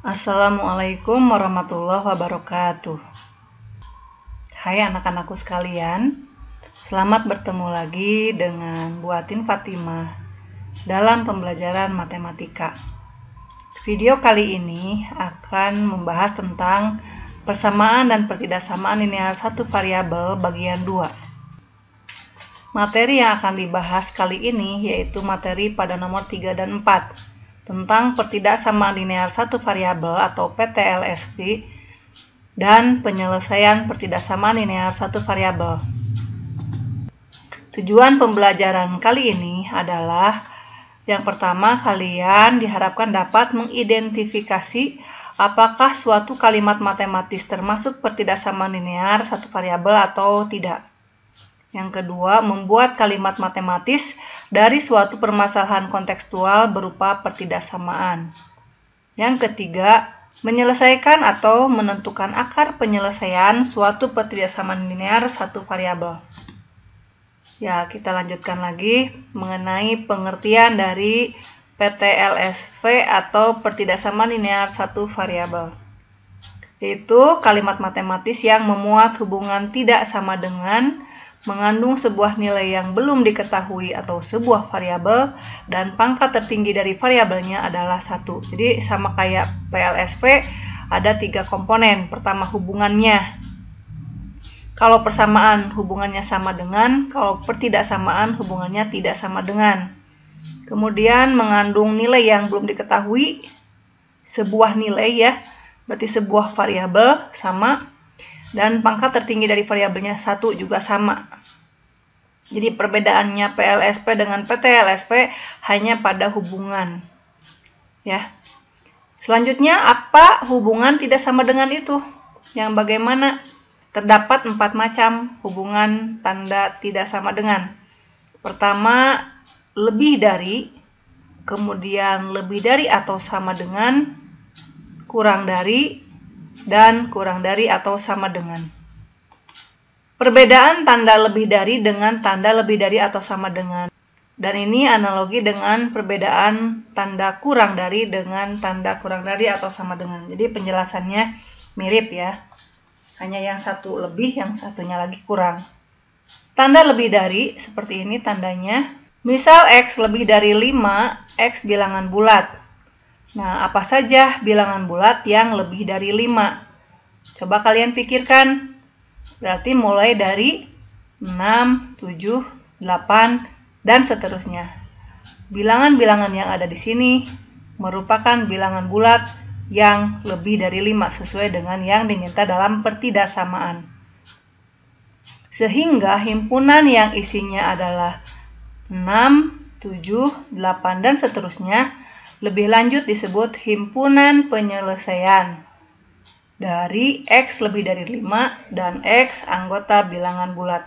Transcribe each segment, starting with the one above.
Assalamualaikum warahmatullahi wabarakatuh. Hai anak-anakku sekalian, selamat bertemu lagi dengan Bu Atin Fatimah dalam pembelajaran matematika. Video kali ini akan membahas tentang persamaan dan pertidaksamaan linear satu variabel bagian 2. Materi yang akan dibahas kali ini yaitu materi pada nomor 3 dan 4 tentang pertidaksamaan linear satu variabel atau PTLSV dan penyelesaian pertidaksamaan linear satu variabel. Tujuan pembelajaran kali ini adalah yang pertama, kalian diharapkan dapat mengidentifikasi apakah suatu kalimat matematis termasuk pertidaksamaan linear satu variabel atau tidak. Yang kedua, membuat kalimat matematis dari suatu permasalahan kontekstual berupa pertidaksamaan. Yang ketiga, menyelesaikan atau menentukan akar penyelesaian suatu pertidaksamaan linear satu variabel. Ya, kita lanjutkan lagi mengenai pengertian dari PTLSV atau pertidaksamaan linear satu variabel. Yaitu kalimat matematis yang memuat hubungan tidak sama dengan, mengandung sebuah nilai yang belum diketahui atau sebuah variabel, dan pangkat tertinggi dari variabelnya adalah 1. Jadi sama kayak PLSV, ada 3 komponen. Pertama, hubungannya. Kalau persamaan, hubungannya sama dengan. Kalau pertidaksamaan, hubungannya tidak sama dengan. Kemudian mengandung nilai yang belum diketahui, sebuah nilai ya, berarti sebuah variabel sama. Dan pangkat tertinggi dari variabelnya 1 juga sama. Jadi perbedaannya PLSV dengan PTLSV hanya pada hubungan. Ya. Selanjutnya, apa hubungan tidak sama dengan itu? Yang bagaimana? Terdapat 4 macam hubungan tanda tidak sama dengan. Pertama, lebih dari, kemudian lebih dari atau sama dengan, kurang dari, dan kurang dari atau sama dengan. Perbedaan tanda lebih dari dengan tanda lebih dari atau sama dengan. Dan ini analogi dengan perbedaan tanda kurang dari dengan tanda kurang dari atau sama dengan. Jadi penjelasannya mirip ya. Hanya yang satu lebih, yang satunya lagi kurang. Tanda lebih dari seperti ini tandanya. Misal X lebih dari 5, X bilangan bulat. Nah, apa saja bilangan bulat yang lebih dari 5? Coba kalian pikirkan. Berarti mulai dari 6, 7, 8, dan seterusnya. Bilangan-bilangan yang ada di sini merupakan bilangan bulat yang lebih dari 5 sesuai dengan yang diminta dalam pertidaksamaan. Sehingga himpunan yang isinya adalah 6, 7, 8, dan seterusnya lebih lanjut disebut himpunan penyelesaian dari X lebih dari 5 dan X anggota bilangan bulat.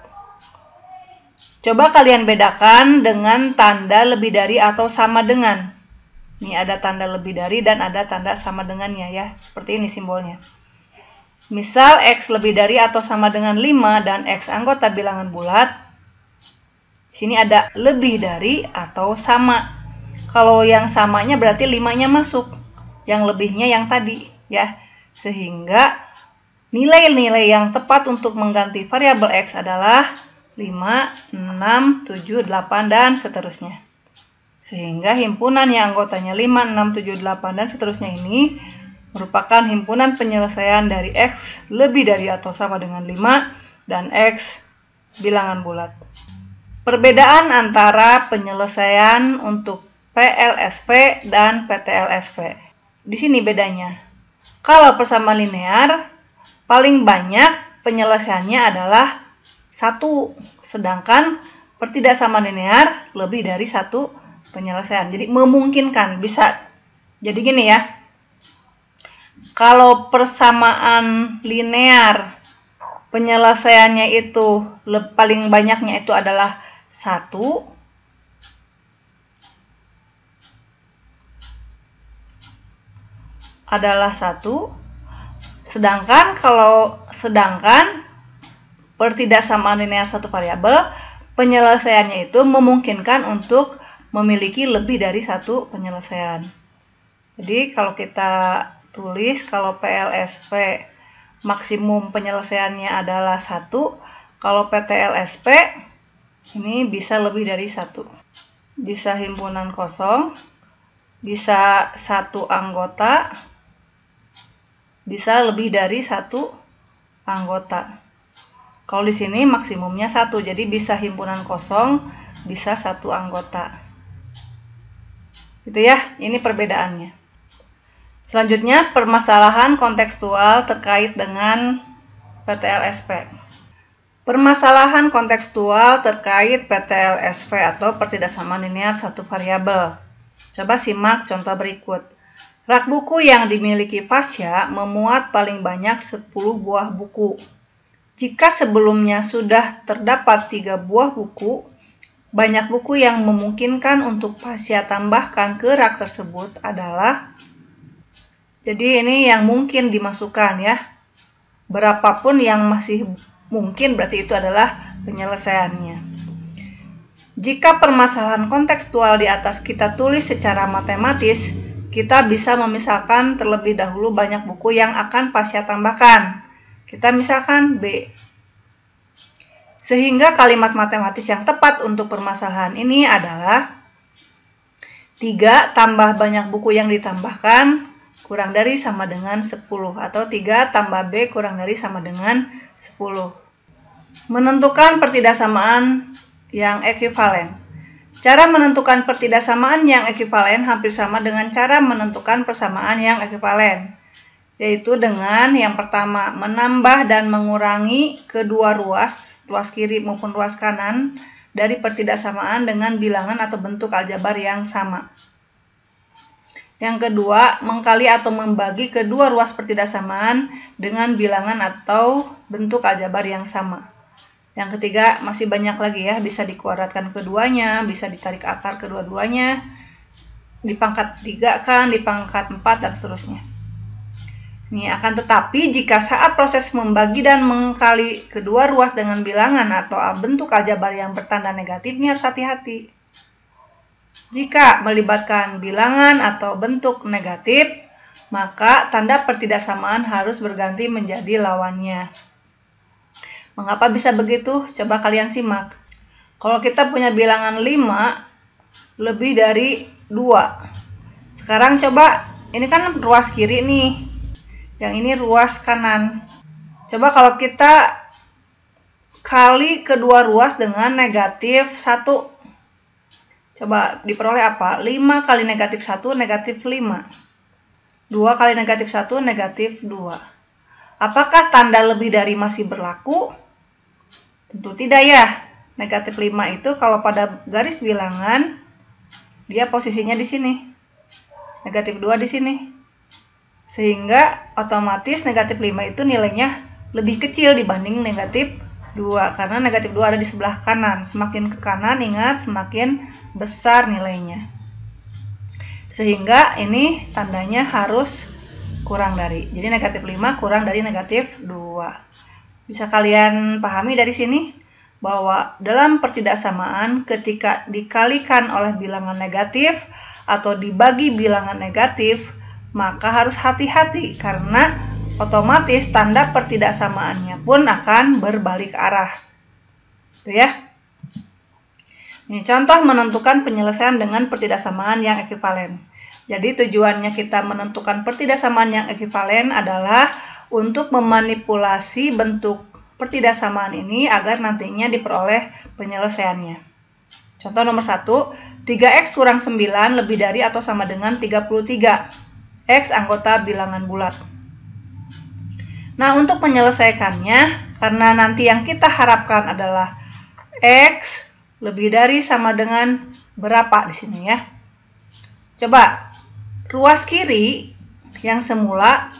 Coba kalian bedakan dengan tanda lebih dari atau sama dengan. Ini ada tanda lebih dari dan ada tanda sama dengannya ya. Seperti ini simbolnya. Misal X lebih dari atau sama dengan 5 dan X anggota bilangan bulat. Di sini ada lebih dari atau sama. Kalau yang samanya berarti 5-nya masuk, yang lebihnya yang tadi ya. Sehingga nilai-nilai yang tepat untuk mengganti variabel X adalah 5, 6, 7, 8, dan seterusnya. Sehingga himpunan yang anggotanya 5, 6, 7, 8, dan seterusnya ini merupakan himpunan penyelesaian dari X lebih dari atau sama dengan 5 dan X bilangan bulat. Perbedaan antara penyelesaian untuk PLSV dan PTLSV. Di sini bedanya. Kalau persamaan linear, paling banyak penyelesaiannya adalah 1, sedangkan pertidaksamaan linear lebih dari 1 penyelesaian. Jadi memungkinkan, bisa. Jadi gini ya. Kalau persamaan linear, penyelesaiannya itu paling banyaknya itu adalah 1, adalah 1, sedangkan pertidaksamaan linear satu variabel, penyelesaiannya itu memungkinkan untuk memiliki lebih dari 1 penyelesaian. Jadi kalau kita tulis kalau PLSP maksimum penyelesaiannya adalah 1, kalau PTLSP ini bisa lebih dari 1. Bisa himpunan kosong, bisa 1 anggota, bisa lebih dari 1 anggota. Kalau di sini maksimumnya 1, jadi bisa himpunan kosong, bisa 1 anggota. Gitu ya, ini perbedaannya. Selanjutnya, permasalahan kontekstual terkait dengan PTLSP. Permasalahan kontekstual terkait PTLSP atau pertidaksamaan linear satu variabel. Coba simak contoh berikut. Rak buku yang dimiliki Fasya memuat paling banyak 10 buah buku. Jika sebelumnya sudah terdapat 3 buah buku, banyak buku yang memungkinkan untuk Fasya tambahkan ke rak tersebut adalah, jadi ini yang mungkin dimasukkan ya. Berapapun yang masih mungkin berarti itu adalah penyelesaiannya. Jika permasalahan kontekstual di atas kita tulis secara matematis, kita bisa memisahkan terlebih dahulu banyak buku yang akan Fasya tambahkan. Kita misalkan B. Sehingga kalimat matematis yang tepat untuk permasalahan ini adalah 3 tambah banyak buku yang ditambahkan kurang dari sama dengan 10, atau 3 tambah B kurang dari sama dengan 10. Menentukan pertidaksamaan yang ekuivalen. Cara menentukan pertidaksamaan yang ekuivalen hampir sama dengan cara menentukan persamaan yang ekuivalen, yaitu dengan yang pertama menambah dan mengurangi kedua ruas kiri maupun ruas kanan dari pertidaksamaan dengan bilangan atau bentuk aljabar yang sama. Yang kedua, mengkali atau membagi kedua ruas pertidaksamaan dengan bilangan atau bentuk aljabar yang sama. Yang ketiga, masih banyak lagi ya, bisa dikuadratkan keduanya, bisa ditarik akar kedua-duanya, dipangkat 3 kan, dipangkat 4, dan seterusnya. Ini akan tetapi jika saat proses membagi dan mengkali kedua ruas dengan bilangan atau bentuk aljabar yang bertanda negatif, ini harus hati-hati. Jika melibatkan bilangan atau bentuk negatif, maka tanda pertidaksamaan harus berganti menjadi lawannya. Mengapa bisa begitu? Coba kalian simak. Kalau kita punya bilangan 5 lebih dari 2. Sekarang coba, ini kan ruas kiri nih. Yang ini ruas kanan. Coba kalau kita kali kedua ruas dengan negatif 1. Coba diperoleh apa? 5 kali negatif 1, negatif 5. 2 kali negatif 1, negatif 2. Apakah tanda lebih dari masih berlaku? Tentu tidak ya. Negatif 5 itu kalau pada garis bilangan, dia posisinya di sini. Negatif 2 di sini. Sehingga otomatis negatif 5 itu nilainya lebih kecil dibanding negatif 2. Karena negatif 2 ada di sebelah kanan. Semakin ke kanan, ingat, semakin besar nilainya. Sehingga ini tandanya harus kurang dari. Jadi negatif 5 kurang dari negatif 2. Bisa kalian pahami dari sini bahwa dalam pertidaksamaan ketika dikalikan oleh bilangan negatif atau dibagi bilangan negatif, maka harus hati-hati karena otomatis tanda pertidaksamaannya pun akan berbalik arah. Itu ya. Ini contoh menentukan penyelesaian dengan pertidaksamaan yang ekuivalen. Jadi tujuannya kita menentukan pertidaksamaan yang ekuivalen adalah untuk memanipulasi bentuk pertidaksamaan ini agar nantinya diperoleh penyelesaiannya. Contoh nomor 1, 3x kurang 9 lebih dari atau sama dengan 33. X anggota bilangan bulat. Nah, untuk menyelesaikannya, karena nanti yang kita harapkan adalah X lebih dari sama dengan berapa di sini ya. Coba, ruas kiri yang semula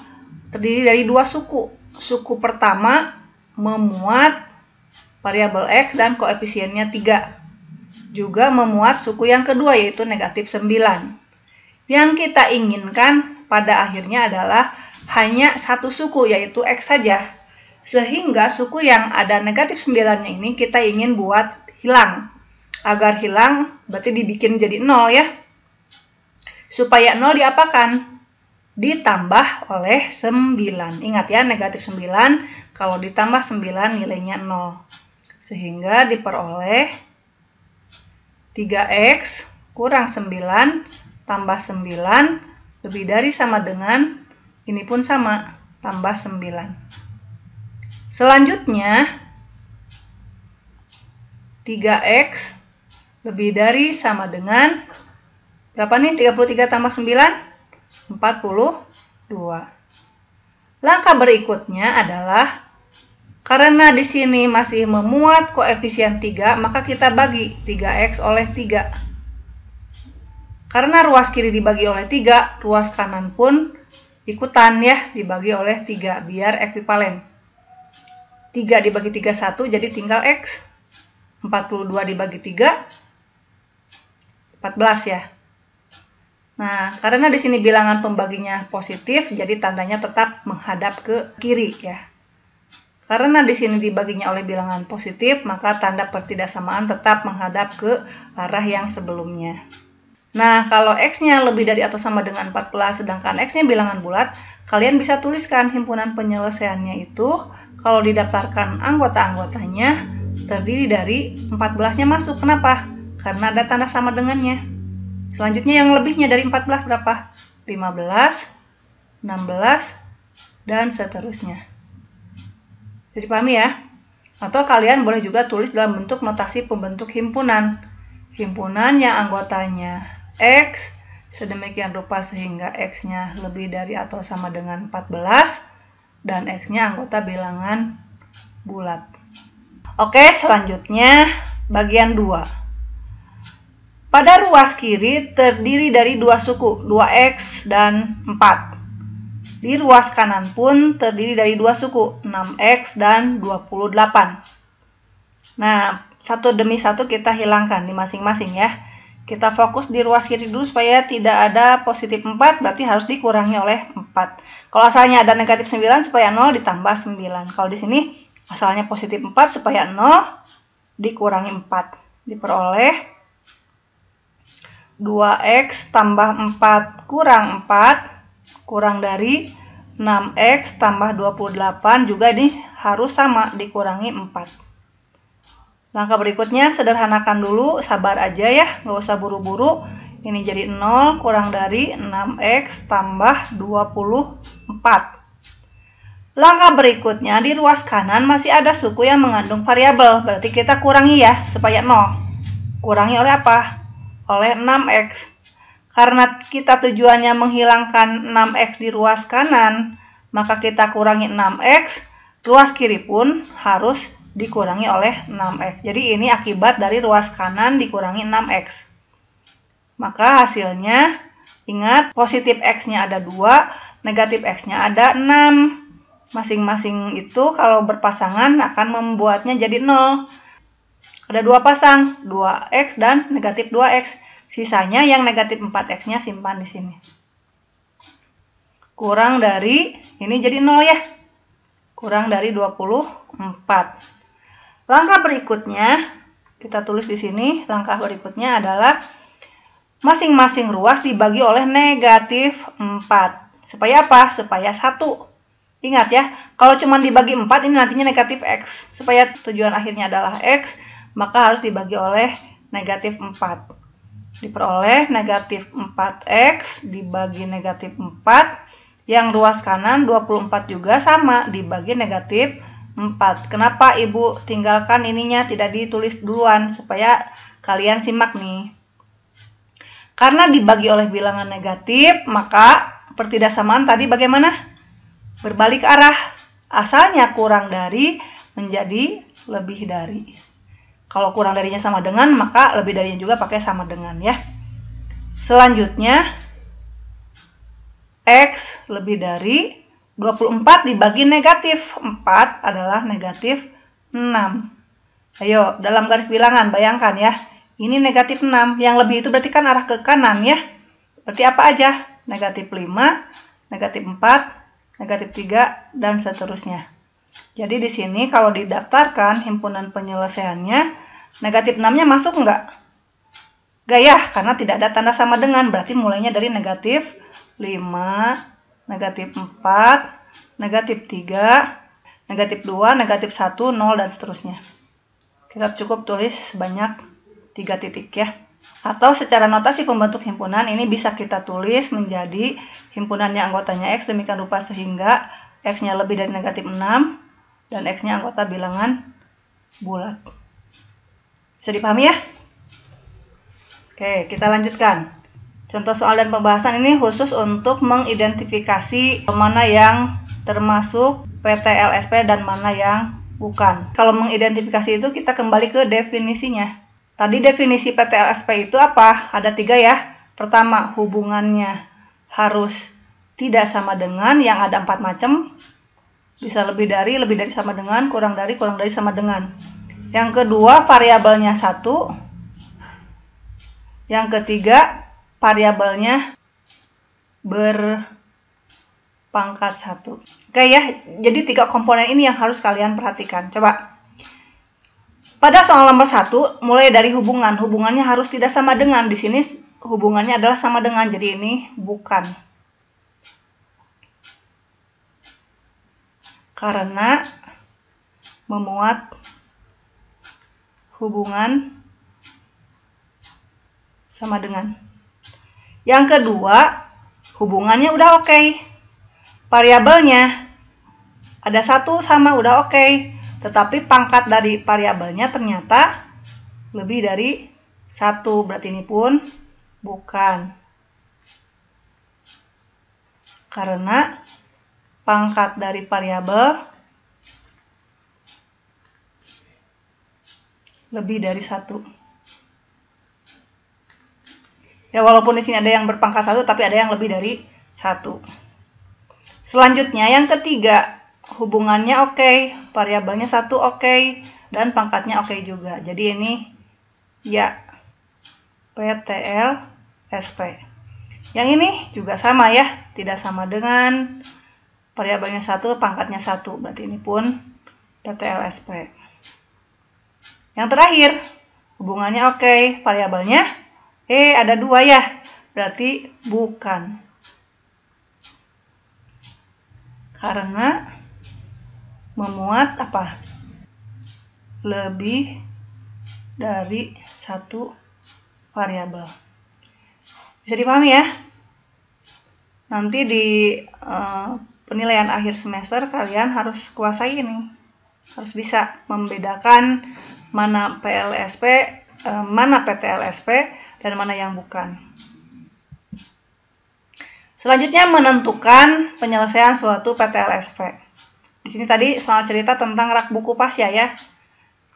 terdiri dari 2 suku. Suku pertama memuat variabel X dan koefisiennya 3. Juga memuat suku yang kedua yaitu negatif 9. Yang kita inginkan pada akhirnya adalah hanya satu suku yaitu X saja. Sehingga suku yang ada negatif 9-nya ini kita ingin buat hilang. Agar hilang berarti dibikin jadi 0 ya. Supaya 0 diapakan? ditambah oleh 9. Ingat ya, negatif 9 kalau ditambah 9 nilainya 0. Sehingga diperoleh 3x kurang 9 tambah 9 lebih dari sama dengan, ini pun sama, tambah 9. Selanjutnya 3x lebih dari sama dengan berapa nih? 33 tambah 9? 42. Langkah berikutnya adalah karena di sini masih memuat koefisien 3, maka kita bagi 3x oleh 3. Karena ruas kiri dibagi oleh 3, ruas kanan pun ikutan ya dibagi oleh 3 biar ekuivalen. 3 dibagi 3 1, jadi tinggal x. 42 dibagi 3 14 ya. Nah, karena di sini bilangan pembaginya positif, jadi tandanya tetap menghadap ke kiri ya. Karena di sini dibaginya oleh bilangan positif, maka tanda pertidaksamaan tetap menghadap ke arah yang sebelumnya. Nah, kalau x-nya lebih dari atau sama dengan 14, sedangkan x-nya bilangan bulat, kalian bisa tuliskan himpunan penyelesaiannya itu, kalau didaftarkan anggota-anggotanya, terdiri dari 14-nya masuk. Kenapa? Karena ada tanda sama dengannya. Selanjutnya yang lebihnya dari 14 berapa? 15, 16, dan seterusnya. Jadi pahami ya? Atau kalian boleh juga tulis dalam bentuk notasi pembentuk himpunan. Himpunan yang anggotanya X, sedemikian rupa sehingga X-nya lebih dari atau sama dengan 14, dan X-nya anggota bilangan bulat. Oke, selanjutnya bagian 2. Pada ruas kiri terdiri dari dua suku, 2x dan 4. Di ruas kanan pun terdiri dari dua suku, 6x dan 28. Nah, satu demi satu kita hilangkan di masing-masing ya. Kita fokus di ruas kiri dulu supaya tidak ada positif 4, berarti harus dikurangi oleh 4. Kalau asalnya ada negatif 9, supaya 0 ditambah 9. Kalau di sini asalnya positif 4, supaya 0 dikurangi 4. Diperoleh 2x tambah 4 kurang 4 kurang dari 6x tambah 28, juga ini harus sama dikurangi 4. Langkah berikutnya sederhanakan dulu, sabar aja ya, nggak usah buru-buru. Ini jadi 0 kurang dari 6x tambah 24. Langkah berikutnya di ruas kanan masih ada suku yang mengandung variabel, berarti kita kurangi ya supaya 0. Kurangi oleh apa? Oleh 6x. Karena kita tujuannya menghilangkan 6x di ruas kanan, maka kita kurangi 6x, ruas kiri pun harus dikurangi oleh 6x. Jadi ini akibat dari ruas kanan dikurangi 6x. Maka hasilnya, ingat positif x-nya ada 2, negatif x-nya ada 6. Masing-masing itu kalau berpasangan akan membuatnya jadi 0. Ada dua pasang, 2x dan negatif 2x. Sisanya yang negatif 4x-nya simpan di sini. Kurang dari, ini jadi 0 ya. Kurang dari 24. Langkah berikutnya, kita tulis di sini, langkah berikutnya adalah masing-masing ruas dibagi oleh negatif 4. Supaya apa? Supaya 1. Ingat ya, kalau cuma dibagi 4, ini nantinya negatif x. Supaya tujuan akhirnya adalah x, maka harus dibagi oleh negatif 4. Diperoleh negatif 4x dibagi negatif 4. Yang ruas kanan 24 juga sama, dibagi negatif 4. Kenapa Ibu tinggalkan ininya tidak ditulis duluan? Supaya kalian simak nih. Karena dibagi oleh bilangan negatif, maka pertidaksamaan tadi bagaimana? Berbalik arah. Asalnya kurang dari menjadi lebih dari. Kalau kurang darinya sama dengan, maka lebih darinya juga pakai sama dengan ya. Selanjutnya, x lebih dari 24 dibagi negatif 4 adalah negatif 6. Ayo, dalam garis bilangan, bayangkan ya. Ini negatif 6, yang lebih itu berarti kan arah ke kanan ya. Berarti apa aja? Negatif 5, negatif 4, negatif 3, dan seterusnya. Jadi di sini kalau didaftarkan himpunan penyelesaiannya, negatif 6-nya masuk enggak? Enggak ya, karena tidak ada tanda sama dengan, berarti mulainya dari negatif 5, negatif 4, negatif 3, negatif 2, negatif 1, 0, dan seterusnya. Kita cukup tulis sebanyak 3 titik ya. Atau secara notasi pembentuk himpunan ini bisa kita tulis menjadi himpunannya anggotanya X demikian rupa sehingga X-nya lebih dari negatif 6 dan X-nya anggota bilangan bulat. Bisa dipahami ya? Oke, kita lanjutkan. Contoh soal dan pembahasan ini khusus untuk mengidentifikasi mana yang termasuk PT-LSP dan mana yang bukan. Kalau mengidentifikasi itu kita kembali ke definisinya. Tadi definisi PT-LSP itu apa? Ada 3 ya. Pertama, hubungannya harus tidak sama dengan, yang ada 4 macam. Bisa lebih dari, sama dengan, kurang dari, sama dengan. Yang kedua, variabelnya 1. Yang ketiga, variabelnya berpangkat 1. Oke ya, jadi 3 komponen ini yang harus kalian perhatikan. Coba. Pada soal nomor 1, mulai dari hubungan. Hubungannya harus tidak sama dengan. Di sini hubungannya adalah sama dengan, jadi ini bukan. Karena memuat hubungan sama dengan. Yang kedua, hubungannya udah oke. Variabelnya ada 1 sama udah oke. Tetapi pangkat dari variabelnya ternyata lebih dari 1. Berarti ini pun bukan. Karena pangkat dari variabel lebih dari 1. Ya, walaupun di sini ada yang berpangkat 1, tapi ada yang lebih dari 1. Selanjutnya, yang ketiga, hubungannya oke, variabelnya 1 oke, dan pangkatnya oke juga. Jadi ini ya PTLSP. Yang ini juga sama ya, tidak sama dengan, variabelnya 1, pangkatnya 1. Berarti ini pun PTLSP. Yang terakhir, hubungannya oke, variabelnya ada 2 ya, berarti bukan. Karena memuat apa? Lebih dari 1 variabel. Bisa dipahami ya? Nanti di penilaian akhir semester kalian harus kuasai ini. Harus bisa membedakan mana PLSP, mana PTLSP, dan mana yang bukan. Selanjutnya menentukan penyelesaian suatu PTLSP. Di sini tadi soal cerita tentang rak buku Pasya ya.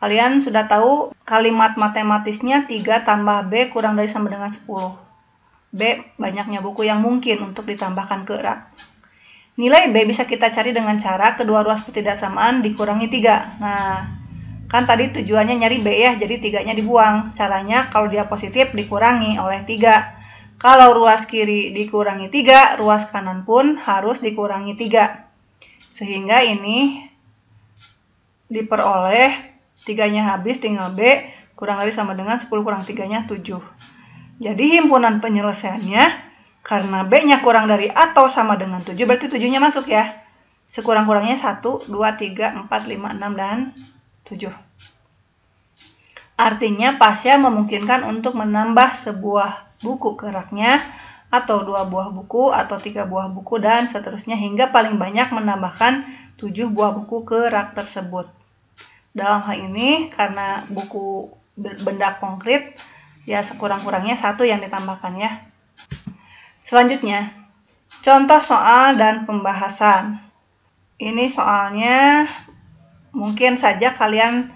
Kalian sudah tahu kalimat matematisnya 3 tambah B kurang dari sama dengan 10. B banyaknya buku yang mungkin untuk ditambahkan ke rak. Nilai B bisa kita cari dengan cara kedua ruas ketidaksamaan dikurangi 3. Nah, kan tadi tujuannya nyari B ya, jadi 3-nya dibuang. Caranya kalau dia positif dikurangi oleh 3. Kalau ruas kiri dikurangi 3, ruas kanan pun harus dikurangi 3. Sehingga ini diperoleh 3-nya habis, tinggal B kurang dari sama dengan 10 kurang 3-nya 7. Jadi himpunan penyelesaiannya, karena B-nya kurang dari atau sama dengan 7, berarti 7-nya masuk ya. Sekurang-kurangnya 1, 2, 3, 4, 5, 6, dan 7. Artinya Pasya memungkinkan untuk menambah sebuah buku ke raknya, atau 2 buah buku, atau 3 buah buku, dan seterusnya hingga paling banyak menambahkan 7 buah buku ke rak tersebut. Dalam hal ini karena buku benda konkret, ya sekurang-kurangnya 1 yang ditambahkan ya. Selanjutnya, contoh soal dan pembahasan. Ini soalnya mungkin saja kalian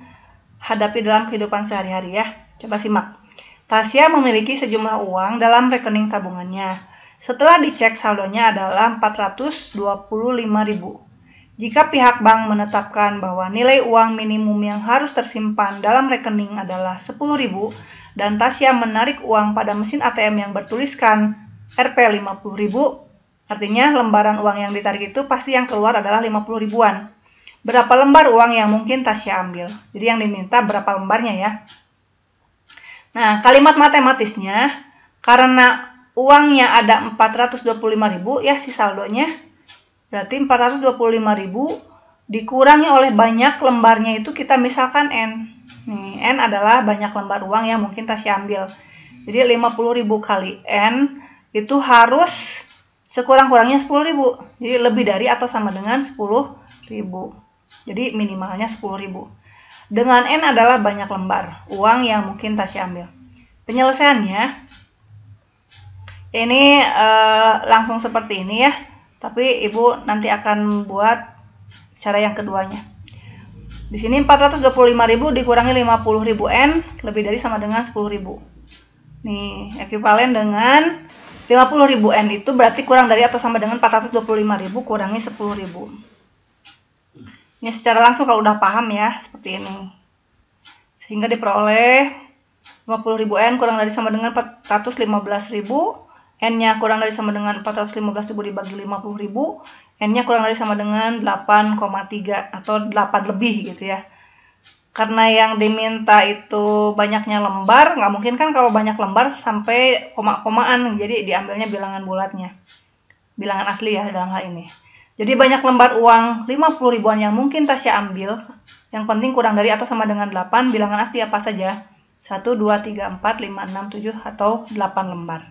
hadapi dalam kehidupan sehari-hari ya. Coba simak. Tasya memiliki sejumlah uang dalam rekening tabungannya. Setelah dicek saldonya adalah 425.000. Jika pihak bank menetapkan bahwa nilai uang minimum yang harus tersimpan dalam rekening adalah 10.000 dan Tasya menarik uang pada mesin ATM yang bertuliskan Rp 50.000, artinya lembaran uang yang ditarik itu pasti yang keluar adalah 50 ribuan. Berapa lembar uang yang mungkin Tasya ambil? Jadi yang diminta berapa lembarnya ya. Nah, kalimat matematisnya, karena uangnya ada 425.000 ya si saldonya, Berarti 425.000 dikurangi oleh banyak lembarnya itu kita misalkan N. Nih, N adalah banyak lembar uang yang mungkin Tasya ambil. Jadi 50.000 kali N itu harus sekurang-kurangnya 10.000. Jadi lebih dari atau sama dengan 10.000. Jadi minimalnya 10.000. Dengan N adalah banyak lembar uang yang mungkin Tasya ambil. Penyelesaiannya ini langsung seperti ini ya. Tapi Ibu nanti akan buat cara yang keduanya. Di sini 425.000 dikurangi 50.000 N lebih dari sama dengan 10.000. Nih, ekuivalen dengan 50.000 N itu berarti kurang dari atau sama dengan 425.000 kurangi 10.000. Ini secara langsung kalau udah paham ya, seperti ini. Sehingga diperoleh 50.000 N kurang dari sama dengan 415.000. N-nya kurang dari sama dengan 415.000 dibagi 50.000. N-nya kurang dari sama dengan 8,3 atau 8 lebih gitu ya. Karena yang diminta itu banyaknya lembar, nggak mungkin kan kalau banyak lembar sampai koma-komaan, jadi diambilnya bilangan bulatnya. Bilangan asli ya dalam hal ini. Jadi banyak lembar uang 50 ribuan yang mungkin Tasya ambil, yang penting kurang dari atau sama dengan 8, bilangan asli apa saja? 1, 2, 3, 4, 5, 6, 7, atau 8 lembar.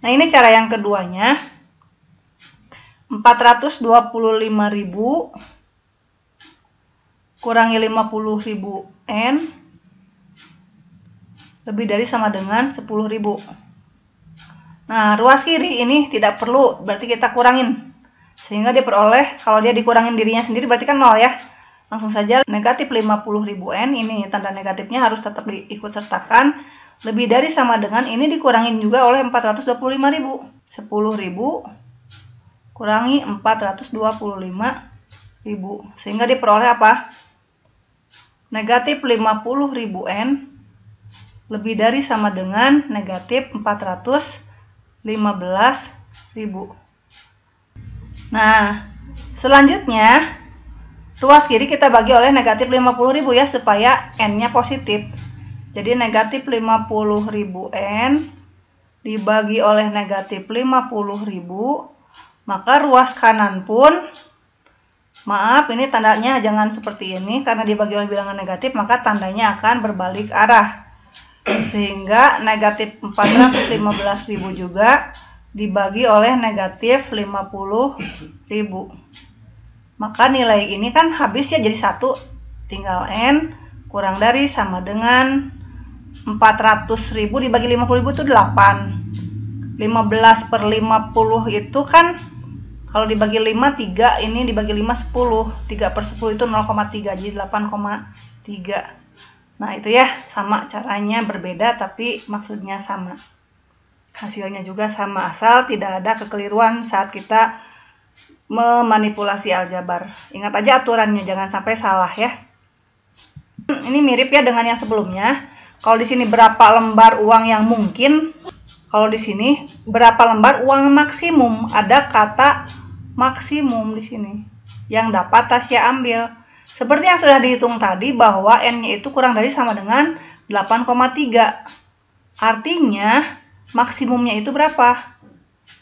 Nah ini cara yang keduanya. 425.000 kurangi 50.000 N lebih dari sama dengan 10.000. Nah ruas kiri ini tidak perlu, berarti kita kurangin. Sehingga diperoleh, kalau dia dikurangin dirinya sendiri berarti kan 0 ya. Langsung saja negatif 50.000 N, ini tanda negatifnya harus tetap diikut sertakan. Lebih dari sama dengan ini dikurangin juga oleh 425.000. 10.000 kurangi 425.000. Sehingga diperoleh apa? Negatif 50.000 N lebih dari sama dengan negatif 415.000. Nah, selanjutnya ruas kiri kita bagi oleh negatif 50.000 ya, supaya N-nya positif. Jadi negatif 50.000 N dibagi oleh negatif 50.000, maka ruas kanan pun, maaf ini tandanya jangan seperti ini, karena dibagi oleh bilangan negatif maka tandanya akan berbalik arah. Sehingga negatif 415.000 juga dibagi oleh negatif 50.000. Maka nilai ini kan habis ya jadi 1, tinggal N kurang dari sama dengan 400.000 dibagi 50.000 itu 8. 15 per 50 itu kan kalau dibagi 5 3, ini dibagi 5 10. 3 per 10 itu 0,3, jadi 8,3. Nah itu ya, sama caranya berbeda tapi maksudnya sama. Hasilnya juga sama, asal tidak ada kekeliruan saat kita memanipulasi aljabar. Ingat aja aturannya, jangan sampai salah ya. Ini mirip ya dengan yang sebelumnya. Kalau di sini berapa lembar uang yang mungkin? Kalau di sini berapa lembar uang maksimum? Ada kata maksimum di sini yang dapat Tasya ambil. Seperti yang sudah dihitung tadi bahwa N-nya itu kurang dari sama dengan 8,3. Artinya maksimumnya itu berapa?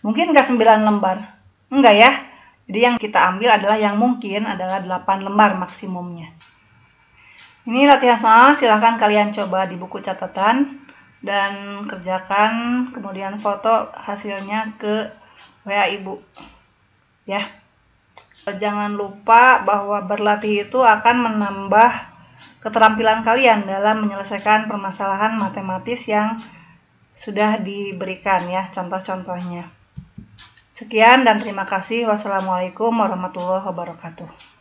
Mungkin nggak 9 lembar? Enggak ya. Jadi yang kita ambil adalah yang mungkin adalah 8 lembar maksimumnya. Ini latihan soal, silahkan kalian coba di buku catatan dan kerjakan, kemudian foto hasilnya ke WA Ibu. Ya. Jangan lupa bahwa berlatih itu akan menambah keterampilan kalian dalam menyelesaikan permasalahan matematis yang sudah diberikan ya, contoh-contohnya. Sekian dan terima kasih. Wassalamualaikum warahmatullahi wabarakatuh.